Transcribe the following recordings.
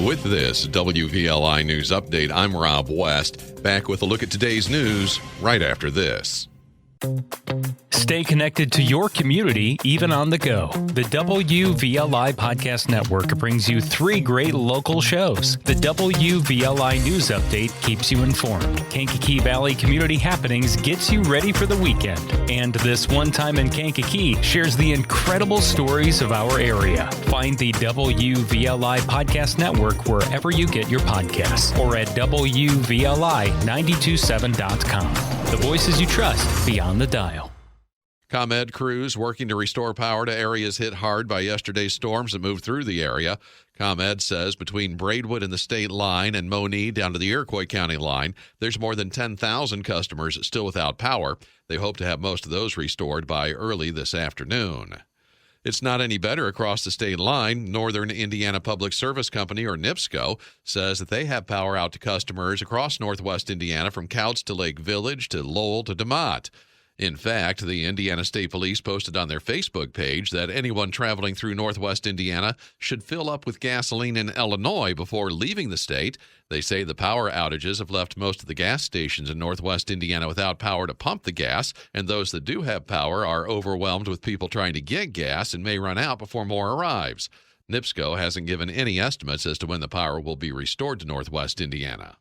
With this WVLI News Update, I'm Rob West, back with a look at today's news right after this. Stay connected to your community, even on the go. The WVLI Podcast Network brings you 3 great local shows. The WVLI News Update keeps you informed. Kankakee Valley Community Happenings gets you ready for the weekend. And This One Time in Kankakee shares the incredible stories of our area. Find the WVLI Podcast Network wherever you get your podcasts or at WVLI927.com. The voices you trust beyond the dial. ComEd crews working to restore power to areas hit hard by yesterday's storms that moved through the area. ComEd says between Braidwood and the state line and Monee down to the Iroquois County line, there's more than 10,000 customers still without power. They hope to have most of those restored by early this afternoon. It's not any better across the state line. Northern Indiana Public Service Company, or NIPSCO, says that they have power out to customers across northwest Indiana from Couts to Lake Village to Lowell to DeMotte. In fact, the Indiana State Police posted on their Facebook page that anyone traveling through northwest Indiana should fill up with gasoline in Illinois before leaving the state. They say the power outages have left most of the gas stations in northwest Indiana without power to pump the gas, and those that do have power are overwhelmed with people trying to get gas and may run out before more arrives. NIPSCO hasn't given any estimates as to when the power will be restored to northwest Indiana.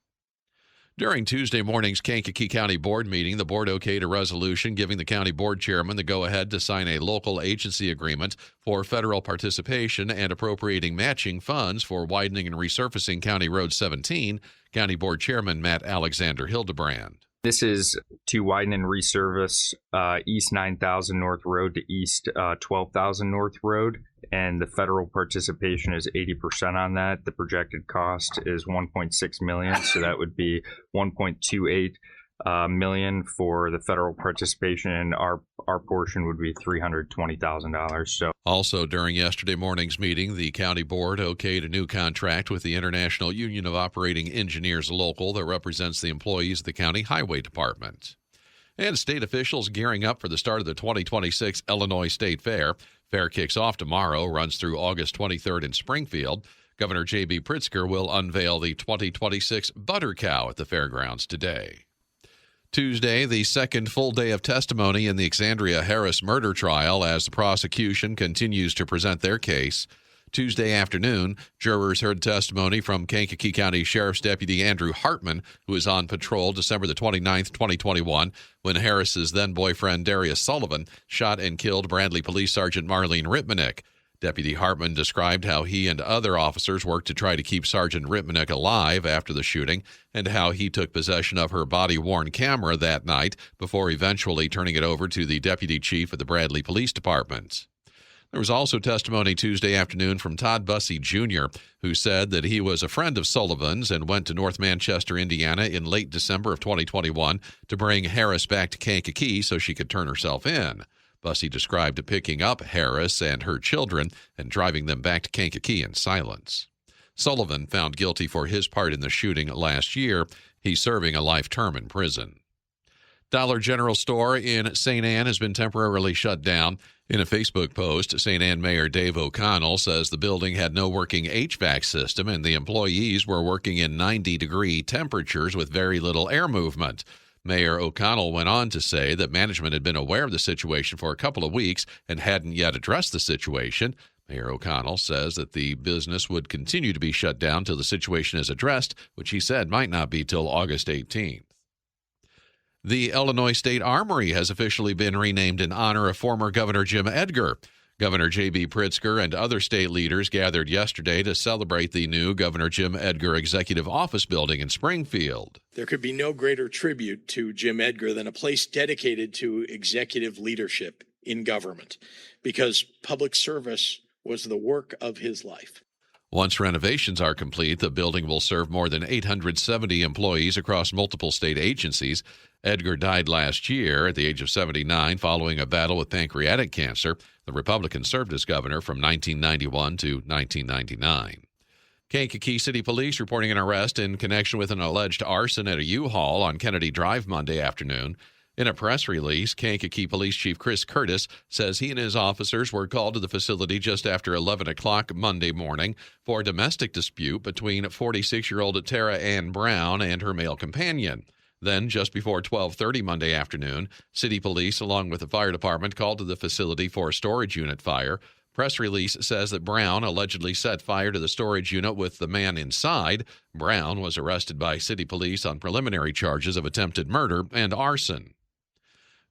During Tuesday morning's Kankakee County Board meeting, the board okayed a resolution giving the county board chairman the go-ahead to sign a local agency agreement for federal participation and appropriating matching funds for widening and resurfacing County Road 17, County Board Chairman Matt Alexander Hildebrand. This is to widen and resurface East 9,000 North Road to East 12,000 North Road, and the federal participation is 80% on that. The projected cost is $1.6 million, so that would be $1.28 million for the federal participation, and our portion would be $320,000. So, also during yesterday morning's meeting, the county board okayed a new contract with the International Union of Operating Engineers Local that represents the employees of the county highway department. And state officials gearing up for the start of the 2026 Illinois State Fair. Fair kicks off tomorrow, runs through August 23rd in Springfield. Governor J.B. Pritzker will unveil the 2026 Butter Cow at the fairgrounds today. Tuesday, the second full day of testimony in the Xandria Harris murder trial as the prosecution continues to present their case. Tuesday afternoon, jurors heard testimony from Kankakee County Sheriff's Deputy Andrew Hartman, who was on patrol December the 29th, 2021, when Harris's then-boyfriend Darius Sullivan shot and killed Bradley Police Sergeant Marlene Ripmanick. Deputy Hartman described how he and other officers worked to try to keep Sergeant Ripmanick alive after the shooting, and how he took possession of her body-worn camera that night before eventually turning it over to the deputy chief of the Bradley Police Department. There was also testimony Tuesday afternoon from Todd Bussey Jr., who said that he was a friend of Sullivan's and went to North Manchester, Indiana in late December of 2021 to bring Harris back to Kankakee so she could turn herself in. Bussey described picking up Harris and her children and driving them back to Kankakee in silence. Sullivan found guilty for his part in the shooting last year. He's serving a life term in prison. Dollar General store in St. Anne has been temporarily shut down. In a Facebook post, St. Anne Mayor Dave O'Connell says the building had no working HVAC system and the employees were working in 90-degree temperatures with very little air movement. Mayor O'Connell went on to say that management had been aware of the situation for a couple of weeks and hadn't yet addressed the situation. Mayor O'Connell says that the business would continue to be shut down till the situation is addressed, which he said might not be till August 18th. The Illinois State Armory has officially been renamed in honor of former Governor Jim Edgar. Governor J.B. Pritzker and other state leaders gathered yesterday to celebrate the new Governor Jim Edgar Executive Office Building in Springfield. There could be no greater tribute to Jim Edgar than a place dedicated to executive leadership in government, because public service was the work of his life. Once renovations are complete, the building will serve more than 870 employees across multiple state agencies. Edgar died last year at the age of 79 following a battle with pancreatic cancer. The Republican served as governor from 1991 to 1999. Kankakee City Police reporting an arrest in connection with an alleged arson at a U-Haul on Kennedy Drive Monday afternoon. In a press release, Kankakee Police Chief Chris Curtis says he and his officers were called to the facility just after 11 o'clock Monday morning for a domestic dispute between 46-year-old Tara Ann Brown and her male companion. Then, just before 12:30 Monday afternoon, city police, along with the fire department, called to the facility for a storage unit fire. Press release says that Brown allegedly set fire to the storage unit with the man inside. Brown was arrested by city police on preliminary charges of attempted murder and arson.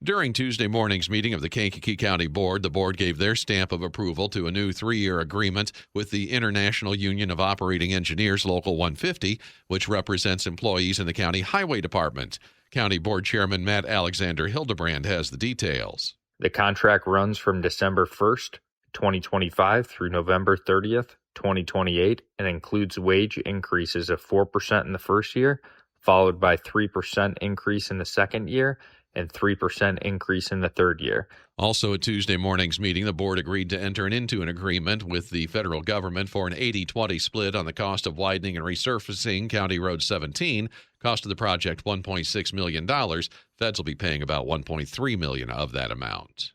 During Tuesday morning's meeting of the Kankakee County Board, the board gave their stamp of approval to a new 3-year agreement with the International Union of Operating Engineers Local 150, which represents employees in the county highway department. County Board Chairman Matt Alexander Hildebrand has the details. The contract runs from December 1st, 2025 through November 30th, 2028, and includes wage increases of 4% in the first year, followed by 3% increase in the second year, and 3% increase in the third year. Also at Tuesday morning's meeting, the board agreed to enter into an agreement with the federal government for an 80-20 split on the cost of widening and resurfacing County Road 17. Cost of the project, $1.6 million. Feds will be paying about $1.3 million of that amount.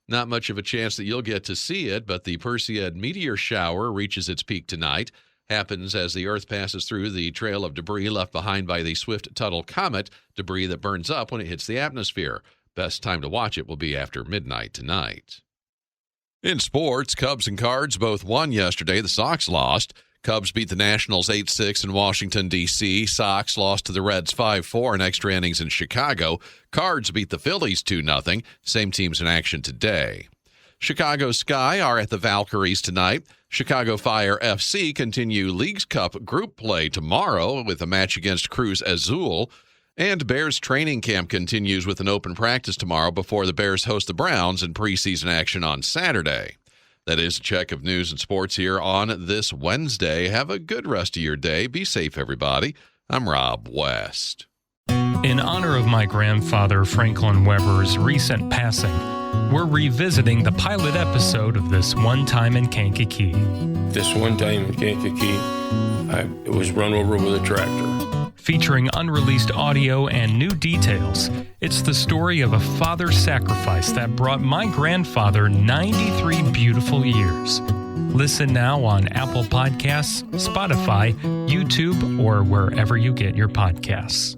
Not much of a chance that you'll get to see it, but the Perseid meteor shower reaches its peak tonight. Happens as the Earth passes through the trail of debris left behind by the Swift-Tuttle comet, debris that burns up when it hits the atmosphere. Best time to watch it will be after midnight tonight. In sports, Cubs and Cards both won yesterday. The Sox lost. Cubs beat the Nationals 8-6 in Washington, D.C. Sox lost to the Reds 5-4 in extra innings in Chicago. Cards beat the Phillies 2-0. Same teams in action today. Chicago Sky are at the Valkyries tonight. Chicago Fire FC continue Leagues Cup group play tomorrow with a match against Cruz Azul. And Bears training camp continues with an open practice tomorrow before the Bears host the Browns in preseason action on Saturday. That is a check of news and sports here on this Wednesday. Have a good rest of your day. Be safe, everybody. I'm Rob West. In honor of my grandfather, Franklin Weber's recent passing, we're revisiting the pilot episode of This One Time in Kankakee. This one time in Kankakee, I was run over with a tractor. Featuring unreleased audio and new details, it's the story of a father's sacrifice that brought my grandfather 93 beautiful years. Listen now on Apple Podcasts, Spotify, YouTube, or wherever you get your podcasts.